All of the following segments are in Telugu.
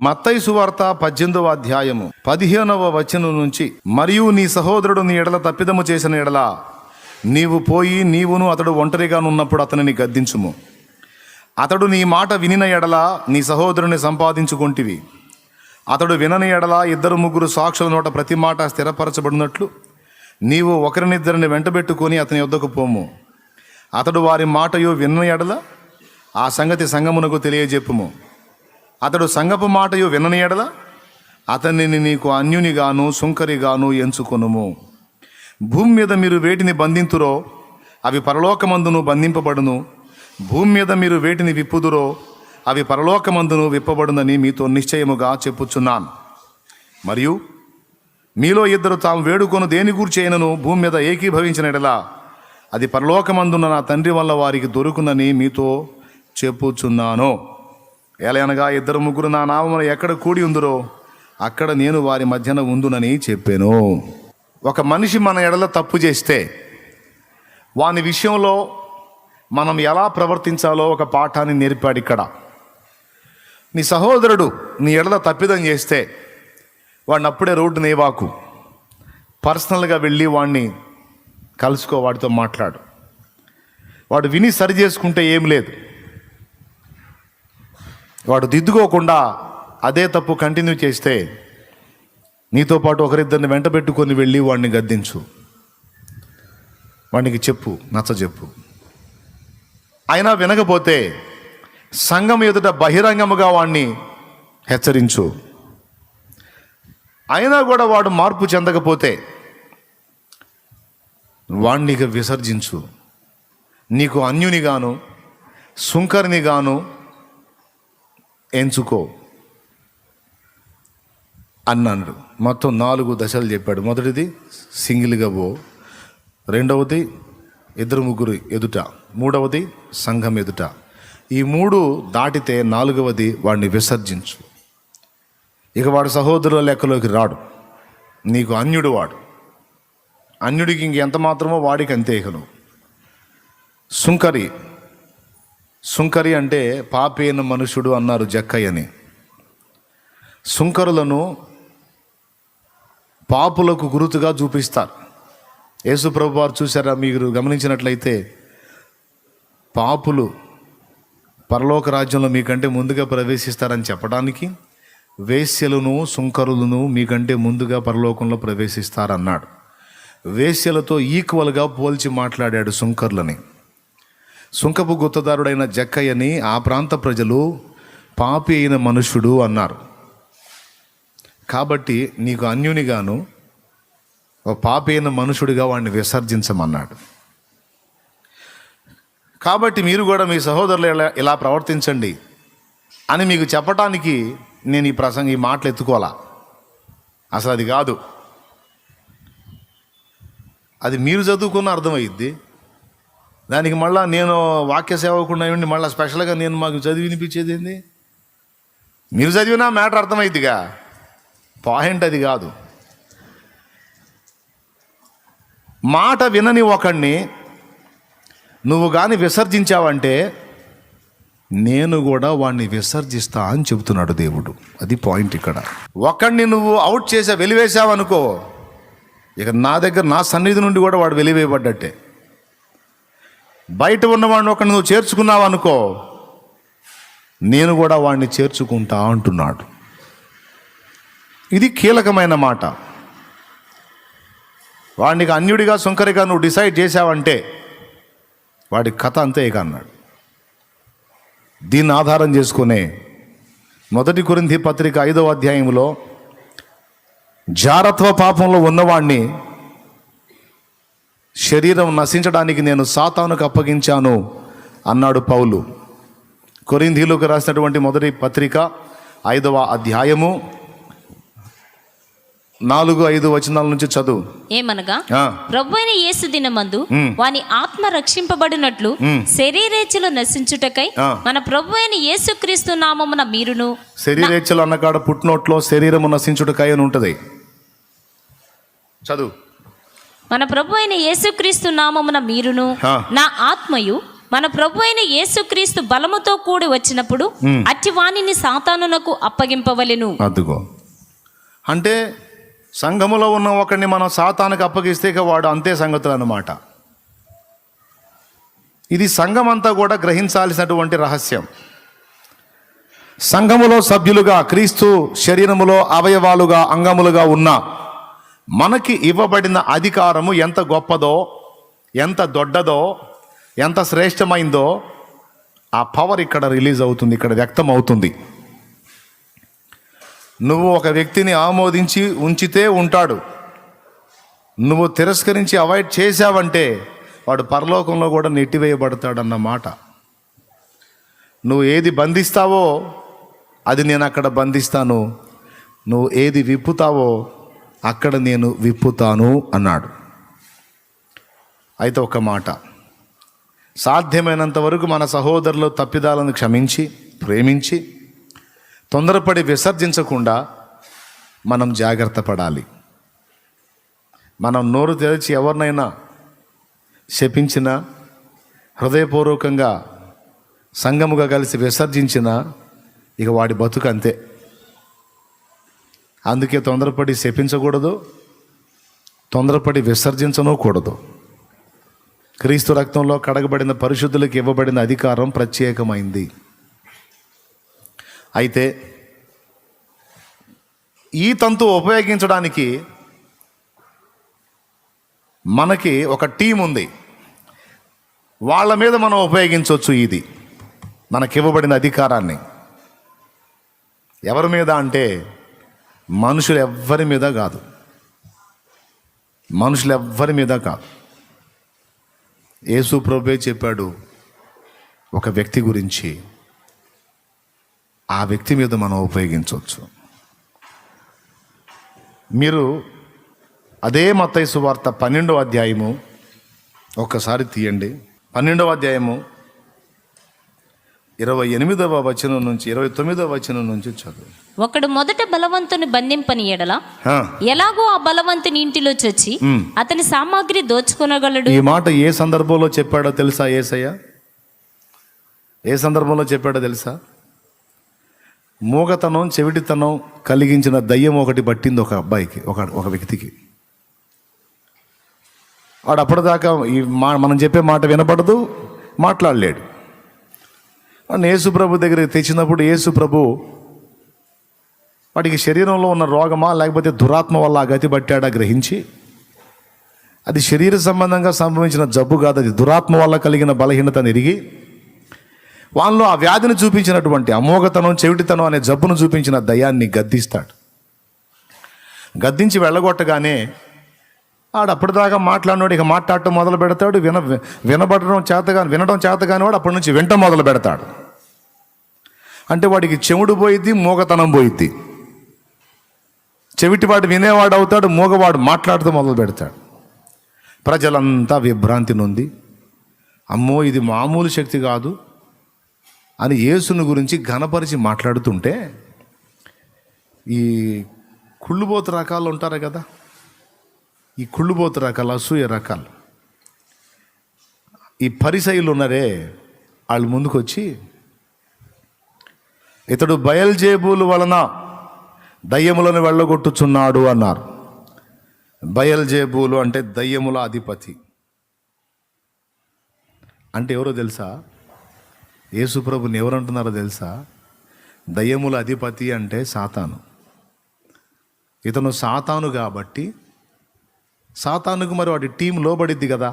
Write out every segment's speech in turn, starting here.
మత్తయి సువార్త 18వ అధ్యాయము 15వ వచనం నుంచి, మరియు నీ సహోదరుడు నీ ఎడల తప్పిదము చేసిన ఎడల నీవు పోయి నీవును అతడు ఒంటరిగా ఉన్నప్పుడు అతనిని గద్దించుము. అతడు నీ మాట వినిన ఎడల నీ సహోదరుని సంపాదించుకొంటివి. అతడు వినని ఎడల 2-3 సాక్షుల నోట ప్రతి మాట స్థిరపరచబడినట్లు నీవు ఒకరినిద్దరిని వెంటబెట్టుకొని అతని యొద్దకు పోము. అతడు వారి మాటయు విన్న ఎడల ఆ సంగతి సంఘమునకు తెలియజెప్పుము. అతడు సంఘపు మాటయు వినని ఎడల అతనిని నీకు అన్యునిగాను సుంకరిగాను ఎంచుకొనుము. భూమి మీద మీరు వేటిని బంధింతురో అవి పరలోకమందును బంధింపబడును. భూమి మీద మీరు వేటిని విప్పుదురో అవి పరలోకమందును విప్పబడునని మీతో నిశ్చయముగా చెప్పుచున్నాను. మరియు మీలో 2 తాము వేడుకొను దేని గూర్చి అయినను భూమి మీద ఏకీభవించిన ఎడల అది పరలోకమందున్న నా తండ్రి వల్ల వారికి దొరుకునని మీతో చెప్పుచున్నాను. ఎలయనగా 2-3 నా నామమున ఎక్కడ కూడి ఉందురో అక్కడ నేను వారి మధ్యన ఉందునని చెప్పాను. ఒక మనిషి మన ఎడల తప్పు చేస్తే వాని విషయంలో మనం ఎలా ప్రవర్తించాలో ఒక పాఠాన్ని నేర్పాడు ఇక్కడ. నీ సహోదరుడు నీ ఎడల తప్పిదం చేస్తే వాడిని అప్పుడే రోడ్డు నేవాకు, పర్సనల్గా వెళ్ళి వాడిని కలుసుకో, వాడితో మాట్లాడు. వాడు విని సరి చేసుకుంటే ఏం లేదు. వాడు దిద్దుకోకుండా అదే తప్పు కంటిన్యూ చేస్తే నీతో పాటు ఒకరిద్దరిని వెంట పెట్టుకొని వెళ్ళి వాడిని గద్దించు, వాడికి చెప్పు, నచ్చజెప్పు. అయినా వినకపోతే సంఘం ఎదుట బహిరంగముగా వాడిని హెచ్చరించు. అయినా కూడా వాడు మార్పు చెందకపోతే వాణ్ణి విసర్జించు. నీకు అన్యునిగాను సుంకరినిగాను ఎంచుకో అన్నాడు. మొత్తం 4 దశలు చెప్పాడు. మొదటిది సింగిల్గా పో, రెండవది 2-3 ఎదుట, మూడవది సంఘం ఎదుట. ఈ 3 దాటితే 4వది వాడిని విసర్జించు. ఇక వాడు సహోదరుల లెక్కలోకి రాడు, నీకు అన్యుడు వాడు. అన్యుడికి ఇంకెంత మాత్రమో వాడికి అంతే. ఇకను సుంకరి అంటే పాపైన మనుషుడు అన్నారు జక్కయ్యని. సుంకరులను పాపులకు గురుతుగా చూపిస్తారు. యేసు ప్రభు వారు చూసారా, మీరు గమనించినట్లయితే పాపులు పరలోక రాజ్యంలో మీకంటే ముందుగా ప్రవేశిస్తారని చెప్పడానికి వేశ్యలను సుంకరులను మీకంటే ముందుగా పరలోకంలో ప్రవేశిస్తారన్నాడు. వేశ్యలతో ఈక్వల్గా పోల్చి మాట్లాడాడు సుంకరులని. సుంకపు గుత్తదారుడైన జక్కయ్యని ఆ ప్రాంత ప్రజలు పాపి అయిన మనుషుడు అన్నారు. కాబట్టి నీకు అన్యునిగాను ఒక పాపి అయిన మనుషుడిగా వాడిని విసర్జించమన్నాడు. కాబట్టి మీరు కూడా మీ సహోదరులు ఇలా ప్రవర్తించండి అని మీకు చెప్పటానికి నేను ఈ మాటలు ఎత్తుకోవాలా. అసలు అది కాదు, అది మీరు చదువుకున్న అర్థమయ్యిద్ది. దానికి మళ్ళీ నేను వాక్య సేవకుండా మళ్ళీ స్పెషల్గా నేను మాకు చదివి వినిపించేది ఏంది? మీరు చదివినా మ్యాటర్ అర్థమైద్దిగా. పాయింట్ అది కాదు. మాట వినని ఒకడిని నువ్వు కానీ విసర్జించావంటే నేను కూడా వాడిని విసర్జిస్తా అని చెబుతున్నాడు దేవుడు. అది పాయింట్ ఇక్కడ. ఒకడిని నువ్వు అవుట్ చేసా, వెలివేసావనుకో, ఇక నా సన్నిధి నుండి కూడా వాడు వెలివేయబడ్డట్టే. బయట ఉన్నవాడిని ఒకడిని నువ్వు చేర్చుకున్నావు అనుకో, నేను కూడా వాడిని చేర్చుకుంటా అంటున్నాడు. ఇది కీలకమైన మాట. వాడికి అన్యుడిగా సుంకరిగా నువ్వు డిసైడ్ చేసావంటే వాడి కథ అంతే ఇక అన్నాడు. దీన్ని ఆధారం చేసుకునే 1 కొరింథీ పత్రిక 5వ అధ్యాయంలో జారత్వ పాపంలో ఉన్నవాణ్ణి శరీరం నశించడానికి నేను సాతానుకు అప్పగించాను అన్నాడు పౌలు. కొరింథీలకు రాసినటువంటి 1 పత్రిక 5వ అధ్యాయము 4-5 వచనాల నుంచి చదువు. ఏమనగా ప్రభువైన యేసు దినమందు వాని ఆత్మ రక్షింపబడినట్లు శరీరేచ్ఛలు నశించుటకై మన ప్రభువైన యేసుక్రీస్తు నామమున మీరును. శరీరేచ్ఛలు అన్నకాడ పుట్టినోట్లో శరీరము నశించుటకై అని ఉంటది. చదువు. మన ప్రభువైన యేసుక్రీస్తు నామమున మీరును నా ఆత్మయు మన ప్రభు అయిన యేసుక్రీస్తు బలముతో కూడి వచ్చినప్పుడు అట్టి వానిని సాతానునకు అప్పగింపవలెను. అదుగో, అంటే సంఘములో ఉన్న ఒకరిని మనం సాతానుకు అప్పగిస్తే ఇక వాడు అంతే సంగతులు అన్నమాట. ఇది సంఘం అంతా కూడా గ్రహించాల్సినటువంటి రహస్యం. సంఘములో సభ్యులుగా, క్రీస్తు శరీరములో అవయవాలుగా, అంగములుగా ఉన్న మనకి ఇవ్వబడిన అధికారము ఎంత గొప్పదో, ఎంత దొడ్డదో, ఎంత శ్రేష్టమైందో ఆ పవర్ ఇక్కడ రిలీజ్ అవుతుంది, ఇక్కడ వ్యక్తం అవుతుంది. నువ్వు ఒక వ్యక్తిని ఆమోదించి ఉంచితే ఉంటాడు, నువ్వు తిరస్కరించి అవాయిడ్ చేశావంటే వాడు పరలోకంలో కూడా నెట్టివేయబడతాడన్నమాట. నువ్వు ఏది బంధిస్తావో అది నేను అక్కడ బంధిస్తాను, నువ్వు ఏది విప్పుతావో అక్కడ నేను విప్పుతాను అన్నాడు. అయితే ఒక మాట, సాధ్యమైనంత వరకు మన సహోదరుల తప్పిదాలను క్షమించి, ప్రేమించి, తొందరపడి విసర్జించకుండా మనం జాగ్రత్త పడాలి. మనం నోరు తెరిచి ఎవరినైనా శపించినా, హృదయపూర్వకంగా సంఘముగా కలిసి విసర్జించినా ఇక వాడి బతుకు అంతే. అందుకే తొందరపడి శపించకూడదు, తొందరపడి విసర్జించనూ కూడదు. క్రీస్తు రక్తంలో కడగబడిన పరిశుద్ధులకు ఇవ్వబడిన అధికారం ప్రత్యేకమైంది. అయితే ఈ తంతు ఉపయోగించడానికి మనకి ఒక టీం ఉంది, వాళ్ళ మీద మనం ఉపయోగించవచ్చు. ఇది మనకివ్వబడిన అధికారాన్ని ఎవరి మీద అంటే మనుషులు ఎవ్వరి మీద కాదు, మనుషులు ఎవ్వరి మీద కాదు. యేసు ప్రభువే చెప్పాడు ఒక వ్యక్తి గురించి, ఆ వ్యక్తి మీద మనం ఉపయోగించవచ్చు. మీరు అదే మత్తయి సువార్త 12వ అధ్యాయము ఒక్కసారి తీయండి. 12వ అధ్యాయము 28వ వచనం నుంచి 29వ వచనం నుంచి చదువు. ఒకడు మొదట బలవంతుని బంధింపని ఎడల ఎలాగో ఆ బలవంతుని ఇంటిలో చొచ్చి అతని సామాగ్రి దోచుకొనగలడు. ఈ మాట ఏ సందర్భంలో చెప్పాడో తెలుసా? యేసయ్య ఏ సందర్భంలో చెప్పాడో తెలుసా? మూగతనం, చెవిటితనం కలిగించిన దయ్యం ఒకటి పట్టింది ఒక అబ్బాయికి, ఒక వ్యక్తికి. వాడు అప్పటిదాకా మనం చెప్పే మాట వినపడదు, మాట్లాడలేడు. యేసు ప్రభు దగ్గరికి తెచ్చినప్పుడు యేసు ప్రభు వాడికి శరీరంలో ఉన్న రోగమా లేకపోతే దురాత్మ వల్ల ఆ గతి పట్టాడా గ్రహించి, అది శరీర సంబంధంగా సంభవించిన జబ్బు కాదు, అది దురాత్మ వల్ల కలిగిన బలహీనతను ఎరిగి వాళ్ళలో ఆ వ్యాధిని చూపించినటువంటి అమోఘతనం, చెవిటితనం అనే జబ్బును చూపించిన దయ్యాన్ని గద్దిస్తాడు. గద్దించి వెళ్ళగొట్టగానే వాడు అప్పటిదాకా మాట్లాడినోడు ఇక మాట్లాడటం మొదలు పెడతాడు. వినడం చేతగాని వాడు అప్పటి నుంచి వినటం మొదలు పెడతాడు. అంటే వాడికి చెవుడు పోయిద్ది, మూగతనం పోయిద్ది. చెవిటివాడు వినేవాడు అవుతాడు, మూగవాడు మాట్లాడుతూ మొదలు పెడతాడు. ప్రజలంతా విభ్రాంతి నొంది, అమ్మో ఇది మామూలు శక్తి కాదు అని యేసుని గురించి ఘనపరిచి మాట్లాడుతుంటే, ఈ కుళ్ళుబోతు రకాలు ఉంటారు కదా, ఈ కుళ్ళుబోతు రకాలు, అసూయ రకాలు, ఈ పరిసయ్యులు ఉన్నారే, వాళ్ళు ముందుకొచ్చి ఇతడు బయల్జేబూలు వలన దయ్యములను వెళ్ళగొట్టుచున్నాడు అన్నారు. బయల్జేబూలు అంటే దయ్యముల అధిపతి. అంటే ఎవరో తెలుసా? యేసు ప్రభుని ఎవరంటున్నారో తెలుసా? దయ్యముల అధిపతి అంటే సాతాను. ఇతను సాతాను కాబట్టి సాతానుకు మరి వాడి టీం లోబడిద్ది కదా.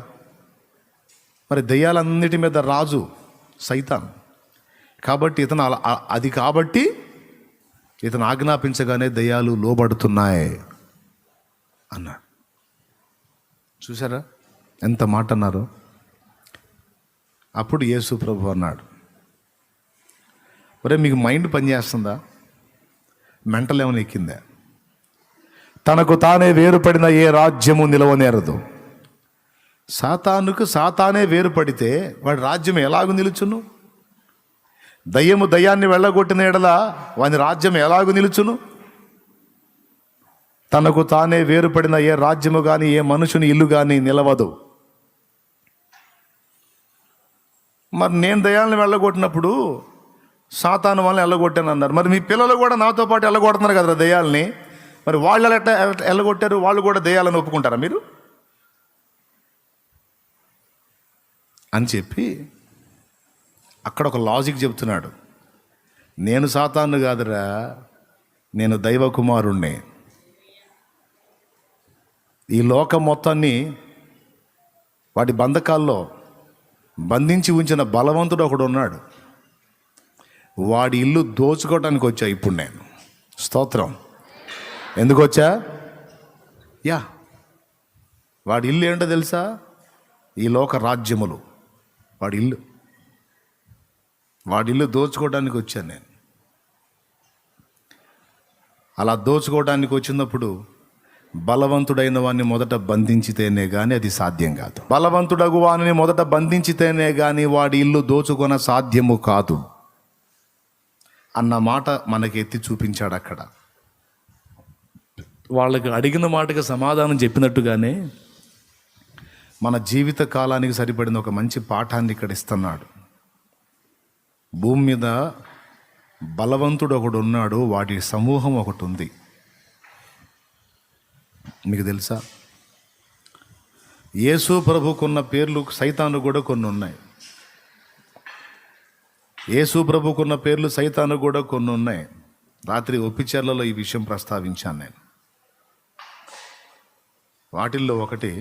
మరి దయ్యాలన్నిటి మీద రాజు సైతాన్ కాబట్టి ఇతను అది కాబట్టి ఇతను ఆజ్ఞాపించగానే దయ్యాలు లోబడుతున్నాయి అన్నాడు. చూసారా ఎంత మాట అన్నారు? అప్పుడు యేసు ప్రభు అన్నాడు, ఒరే మీకు మైండ్ పనిచేస్తుందా? మెంటల్ ఏమైనా ఎక్కిందా? తనకు తానే వేరుపడిన ఏ రాజ్యము నిలవనేరదు. సాతానుకు సాతానే వేరుపడితే వాడి రాజ్యం ఎలాగూ నిలుచును? దయ్యము దయ్యాన్ని వెళ్ళగొట్టిన ఎడల వాని రాజ్యం ఎలాగూ నిలుచును? తనకు తానే వేరుపడిన ఏ రాజ్యము కానీ ఏ మనుషుని ఇల్లు కానీ నిలవదు. మరి నేను దయ్యాలను వెళ్ళగొట్టినప్పుడు సాతాను వాళ్ళని వెళ్ళగొట్టాను అన్నారు. మరి మీ పిల్లలు కూడా నాతో పాటు వెళ్ళగొడుతున్నారు కదా దయ్యాలని, మరి వాళ్ళు ఎట్లా వెళ్ళగొట్టారు? వాళ్ళు కూడా దయ్యాలను ఒప్పుకుంటారా మీరు అని చెప్పి అక్కడ ఒక లాజిక్ చెప్తున్నాడు. నేను సాతాను కాదురా, నేను దైవ కుమారుణ్ణి. ఈ లోకం మొత్తాన్ని వాటి బంధకాల్లో బంధించి ఉంచిన బలవంతుడు ఒకడు ఉన్నాడు. వాడి ఇల్లు దోచుకోవటానికి వచ్చా ఇప్పుడు నేను. స్తోత్రం. ఎందుకు వచ్చా? వాడి ఇల్లు ఏంటో తెలుసా? ఈ లోక రాజ్యములు వాడి ఇల్లు దోచుకోవడానికి వచ్చాను నేను. అలా దోచుకోవడానికి వచ్చినప్పుడు బలవంతుడైన వాడిని మొదట బంధించితేనే కానీ అది సాధ్యం కాదు. బలవంతుడగు వాడిని మొదట బంధించితేనే కానీ వాడి ఇల్లు దోచుకొన సాధ్యము కాదు అన్న మాట మనకి ఎత్తి చూపించాడు అక్కడ. వాళ్ళకి అడిగిన మాటకి సమాధానం చెప్పినట్టుగానే మన జీవిత కాలానికి సరిపడిన ఒక మంచి పాఠాన్ని ఇక్కడ ఇస్తున్నాడు. భూమి మీద బలవంతుడు ఒకడు ఉన్నాడు, వాడి సమూహం ఒకటి ఉంది. మీకు తెలుసా? యేసు ప్రభుకున్న పేర్లు సైతాను కూడా కొన్ని ఉన్నాయి. యేసు ప్రభుకున్న పేర్లు సైతాను కూడా కొన్ని ఉన్నాయి. రాత్రి ఒప్పిచెర్లలో ఈ విషయం ప్రస్తావించాను నేను. వాటిల్లో ఒకటి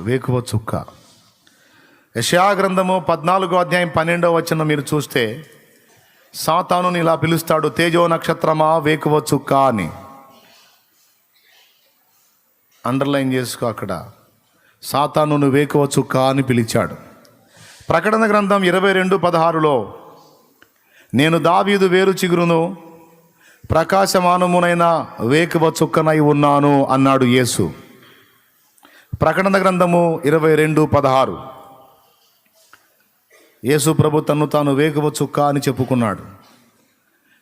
వేకువ చుక్క. యెషయా గ్రంథము 14వ అధ్యాయం 12వ వచనం మీరు చూస్తే సాతానుని ఇలా పిలుస్తాడు, తేజో నక్షత్రమా వేకువ చుక్క అని. అండర్లైన్ చేసుకో, అక్కడ సాతానును వేకువ చుక్క అని పిలిచాడు. ప్రకటన గ్రంథం 22:16లో నేను దావీదు వేరు చిగురును ప్రకాశమానమునైన వేకువ చుక్కనై ఉన్నాను అన్నాడు యేసు. ప్రకటన గ్రంథము 22:16 యేసు ప్రభు తన్ను తాను వేకువ చుక్క అని చెప్పుకున్నాడు.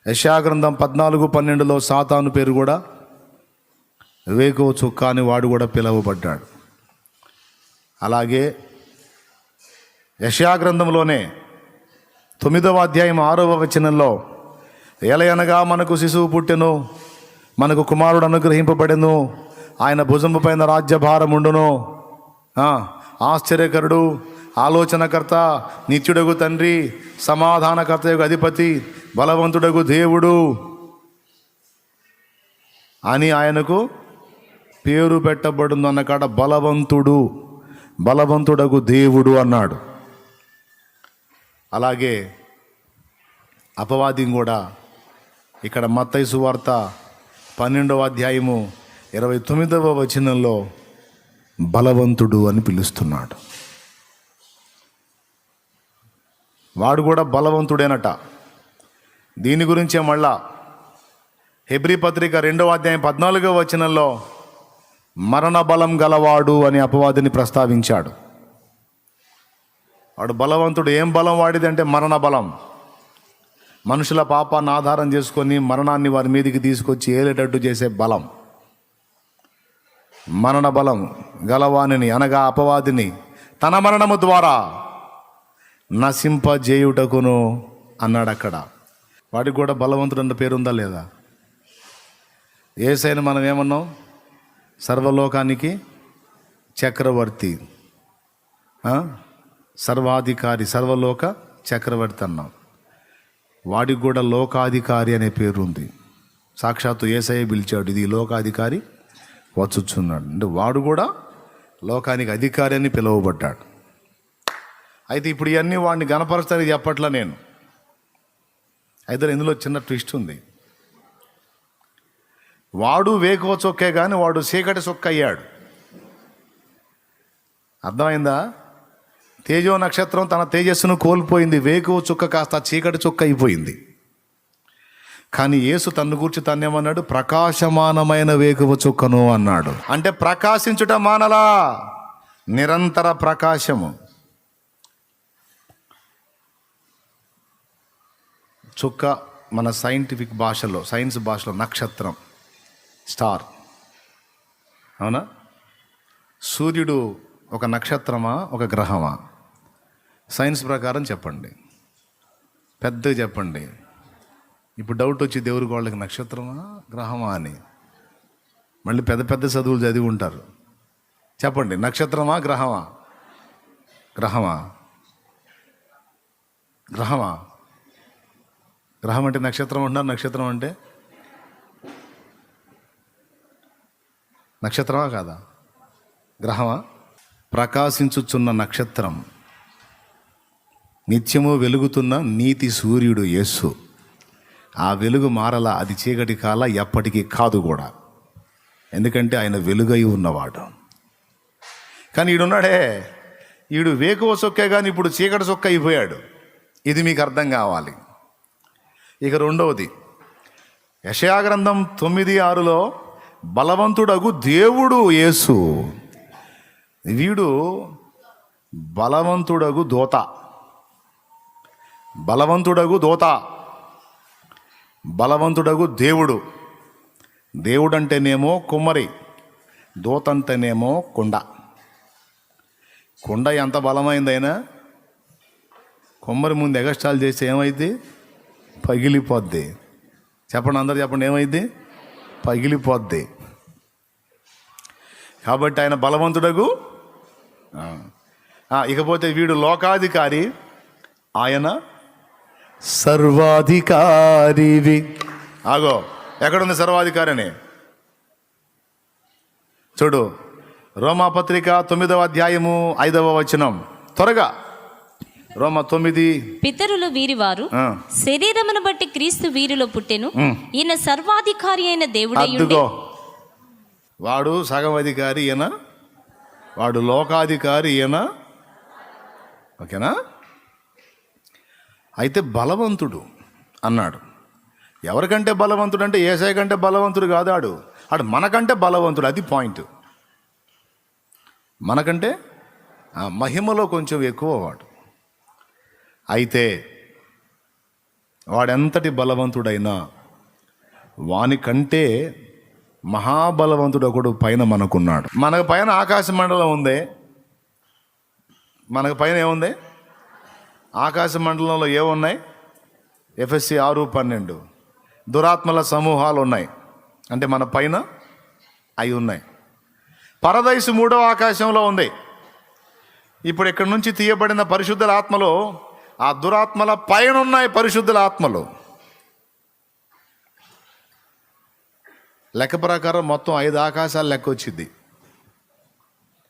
యెషయా గ్రంథం 14:12లో సాతాను పేరు కూడా వేకువ చుక్క అని వాడు కూడా పిలువబడ్డాడు. అలాగే యెషయా గ్రంథంలోనే 9వ అధ్యాయం 6వ వచనంలో ఎలయనగా మనకు శిశువు పుట్టెను, మనకు కుమారుడు అనుగ్రహింపబడెను, ఆయన భుజము పైన రాజ్యభారం ఉండును, ఆశ్చర్యకరుడు, ఆలోచనకర్త, నిత్యుడగు తండ్రి, సమాధానకర్తయగు అధిపతి, బలవంతుడగు దేవుడు అని ఆయనకు పేరు పెట్టబడును అన్నకాడ బలవంతుడగు దేవుడు అన్నాడు. అలాగే అపవాదిని కూడా ఇక్కడ మత్తయి సువార్త 12వ అధ్యాయము 29వ వచనంలో బలవంతుడు అని పిలుస్తున్నాడు. వాడు కూడా బలవంతుడేనట. దీని గురించే మళ్ళా హెబ్రీ పత్రిక 2వ అధ్యాయం 14వ వచనంలో మరణ బలం గలవాడు అని అపవాదిని ప్రస్తావించాడు. వాడు బలవంతుడు. ఏం బలం వాడిదంటే మరణ బలం. మనుషుల పాపాన్ని ఆధారం చేసుకొని మరణాన్ని వారి మీదికి తీసుకొచ్చి ఏలేటట్టు చేసే బలం. మరణ బలం గలవానిని అనగా అపవాదిని తన మరణము ద్వారా నశింపజేయుటకును అన్నాడు అక్కడ. వాడికి కూడా బలవంతుడు అన్న పేరుందా లేదా? యేసయ్యను మనం ఏమన్నాం? సర్వలోకానికి చక్రవర్తి, సర్వాధికారి, సర్వలోక చక్రవర్తి అన్నాం. వాడికి కూడా లోకాధికారి అనే పేరు ఉంది. సాక్షాత్తు యేసయ్య పిలిచాడు, ఇది లోకాధికారి వచ్చుచున్నాడు. అంటే వాడు కూడా లోకానికి అధికారి అని పిలువబడ్డాడు. అయితే ఇప్పుడు ఇవన్నీ వాడిని గణపరుస్తానికి చెప్పట్లా నేను. అయితే ఇందులో చిన్న ట్విస్ట్ ఉంది. వాడు వేకువ చొక్కే కానీ వాడు చీకటి చొక్క అయ్యాడు. అర్థమైందా? తేజో నక్షత్రం తన తేజస్సును కోల్పోయింది, వేకువ చుక్క కాస్త చీకటి చుక్క అయిపోయింది. కానీ యేసు తన్ను గూర్చి తన్నేమన్నాడు? ప్రకాశమానమైన వేకువ చుక్కను అన్నాడు. అంటే ప్రకాశించుట మానలా, నిరంతర ప్రకాశము. చుక్క మన సైంటిఫిక్ భాషలో, సైన్స్ భాషలో నక్షత్రం, స్టార్. అవునా? సూర్యుడు ఒక నక్షత్రమా, ఒక గ్రహమా? సైన్స్ ప్రకారం చెప్పండి, పెద్దగా చెప్పండి. ఇప్పుడు డౌట్ వచ్చి దేవుడికి వాళ్ళకి నక్షత్రమా గ్రహమా అని మళ్ళీ పెద్ద పెద్ద చదువులు చదివి ఉంటారు. చెప్పండి, నక్షత్రమా గ్రహమా? గ్రహమా? గ్రహమా? గ్రహం అంటే నక్షత్రం అంటున్నారు, నక్షత్రం అంటే నక్షత్రమా కాదా? గ్రహమా? ప్రకాశించుచున్న నక్షత్రం, నిత్యము వెలుగుతున్న నీతి సూర్యుడు యేసు. ఆ వెలుగు మారలా, అది చీకటి కాల, ఎప్పటికీ కాదు కూడా, ఎందుకంటే ఆయన వెలుగై ఉన్నవాడు. కానీ ఈడున్నాడే, ఈడు వేకువ సొక్కే కానీ ఇప్పుడు చీకటి సొక్క అయిపోయాడు. ఇది మీకు అర్థం కావాలి. ఇక రెండవది, యెషయా గ్రంథం 9:6 బలవంతుడగు దేవుడు యేసు. వీడు బలవంతుడగు దోత, బలవంతుడగు దోత, బలవంతుడగు దేవుడు. దేవుడు అంటేనేమో కుమ్మరి, దోత అంటేనేమో కుండ. కుండ ఎంత బలమైందైనా కుమ్మరి ముందు ఎగస్టాల్ చేస్తే ఏమైంది? పగిలిపోద్ది. చెప్పండి, అందరు చెప్పండి, ఏమైంది? పగిలిపోద్ది. కాబట్టి ఆయన బలవంతుడగు. ఇకపోతే వీడు లోకాధికారి, ఆయన సర్వాధికారివి. ఆగో, ఎక్కడుంది సర్వాధికారి అని? చూడు, రోమాపత్రిక 9:5 త్వరగా. రోమా 9. పితరులు వీరివారు, శరీరమును బట్టి క్రీస్తు వీరిలో పుట్టెను, ఈయన సర్వాధికారి అయిన దేవుడై ఉండి. వాడు సగం అధికారి, ఈయన వాడు లోకాధికారి, ఈయన. ఓకేనా? అయితే బలవంతుడు అన్నాడు. ఎవరికంటే బలవంతుడు అంటే యేసయ్య కంటే బలవంతుడు కాదు ఆడు మనకంటే బలవంతుడు. అది పాయింట్. మనకంటే మహిమలో కొంచెం ఎక్కువ వాడు. అయితే వాడెంతటి బలవంతుడైనా వానికంటే మహాబలవంతుడు ఒకడు పైన మనకున్నాడు. మనకు పైన ఆకాశ మండలం ఉంది. మనకు పైన ఏముంది? ఆకాశ మండలంలో ఏమున్నాయి? ఎఫెసీ 6:12 దురాత్మల సమూహాలు ఉన్నాయి. అంటే మన పైన అవి ఉన్నాయి. పరదైసు 3వ ఆకాశంలో ఉంది. ఇప్పుడు ఇక్కడ నుంచి తీయబడిన పరిశుద్ధుల ఆత్మలో ఆ దురాత్మల పైన ఉన్నాయి పరిశుద్ధుల ఆత్మలు. లెక్క ప్రకారం మొత్తం 5 ఆకాశాలు లెక్క వచ్చింది.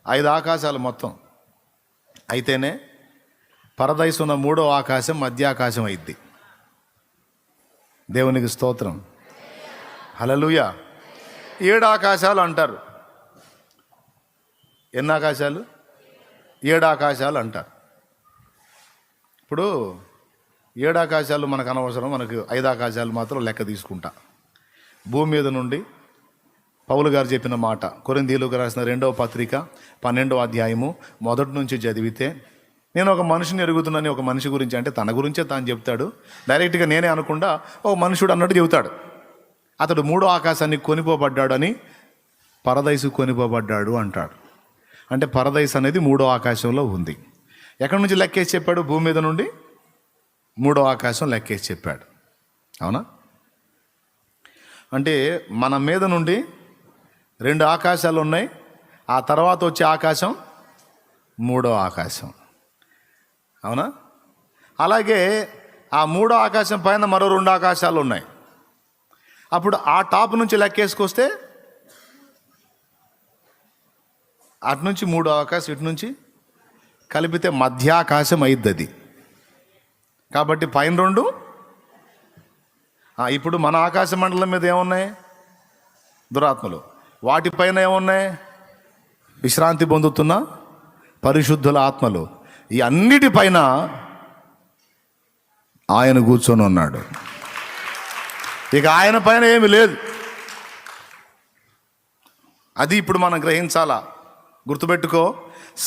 5 ఆకాశాలు మొత్తం అయితేనే పరదైసు ఉన్న 3వ ఆకాశం మధ్యాకాశం అయింది. దేవునికి స్తోత్రం, హల్లెలూయా. 7 ఆకాశాలు అంటారు. ఎన్ని ఆకాశాలు? 7 ఆకాశాలు అంటారు. ఇప్పుడు 7 ఆకాశాలు మనకు అనవసరం, మనకు 5 ఆకాశాలు మాత్రం లెక్క తీసుకుంటా. భూమి మీద నుండి పౌలు గారు చెప్పిన మాట, కొరింథీయులకు రాసిన 2వ పత్రిక 12వ అధ్యాయము 1 నుంచి చదివితే, నేను ఒక మనిషిని ఎరుగుతున్నాను. ఒక మనిషి గురించి అంటే తన గురించే తాను చెప్తాడు. డైరెక్ట్గా నేనే అనకుండా ఒక మనుషుడు అన్నట్టు చెబుతాడు. అతడు 3వ ఆకాశాన్ని కొనిపోబడ్డాడు అని, పరదైసు కొనిపోబడ్డాడు అంటాడు. అంటే పరదైసు అనేది 3వ ఆకాశంలో ఉంది. ఎక్కడి నుంచి లెక్కేసి చెప్పాడు? భూమి మీద నుండి 3వ ఆకాశం లెక్కేసి చెప్పాడు. అవునా? అంటే మన మీద నుండి 2 ఆకాశాలు ఉన్నాయి. ఆ తర్వాత వచ్చే ఆకాశం 3వ ఆకాశం. అవునా? అలాగే ఆ 3వ ఆకాశం పైన మరో 2 ఆకాశాలు ఉన్నాయి. అప్పుడు ఆ టాప్ నుంచి లెక్కేసుకొస్తే అటు నుంచి 3వ ఆకాశం, ఇటు నుంచి కలిపితే మధ్యాకాశం అయింది అది. కాబట్టి పైన 2. ఇప్పుడు మన ఆకాశ మండలం మీద ఏమున్నాయి? దురాత్మలు. వాటిపైన ఏమున్నాయి? విశ్రాంతి పొందుతున్న పరిశుద్ధుల ఆత్మలు. ఈ అన్నిటిపైన ఆయన కూర్చొని ఉన్నాడు. ఇక ఆయన పైన ఏమి లేదు. అది ఇప్పుడు మనం గ్రహించాలా. గుర్తుపెట్టుకో,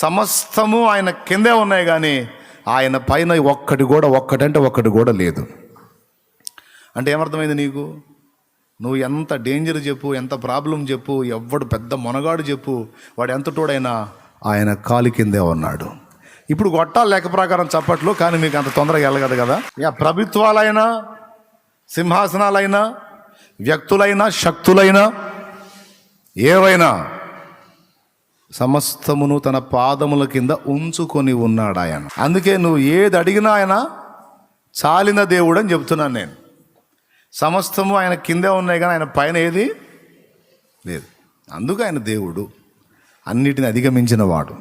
సమస్తము ఆయన కిందే ఉన్నాయి, కానీ ఆయన పైన ఒక్కటి కూడా లేదు. అంటే ఏమర్థమైంది నీకు? నువ్వు ఎంత డేంజర్ చెప్పు, ఎంత ప్రాబ్లం చెప్పు, ఎవడు పెద్ద మొనగాడు చెప్పు, వాడు ఎంత తోడైనా ఆయన కాలి కిందే ఉన్నాడు. ఇప్పుడు కొట్టాలి లెక్క ప్రకారం చప్పట్లు, కానీ మీకు అంత తొందరగా వెళ్ళగదు కదా. ఇక ప్రభుత్వాలైనా, సింహాసనాలైనా, వ్యక్తులైనా, శక్తులైనా, ఏవైనా సమస్తమును తన పాదముల కింద ఉంచుకొని ఉన్నాడు ఆయన. అందుకే నువ్వు ఏది అడిగినా ఆయన చాలిన దేవుడు అని చెప్తున్నాను నేను. సమస్తము ఆయన కిందే ఉన్నాయి, కానీ ఆయన పైన ఏది లేదు. అందుకు ఆయన దేవుడు, అన్నిటిని అధిగమించిన వాడు.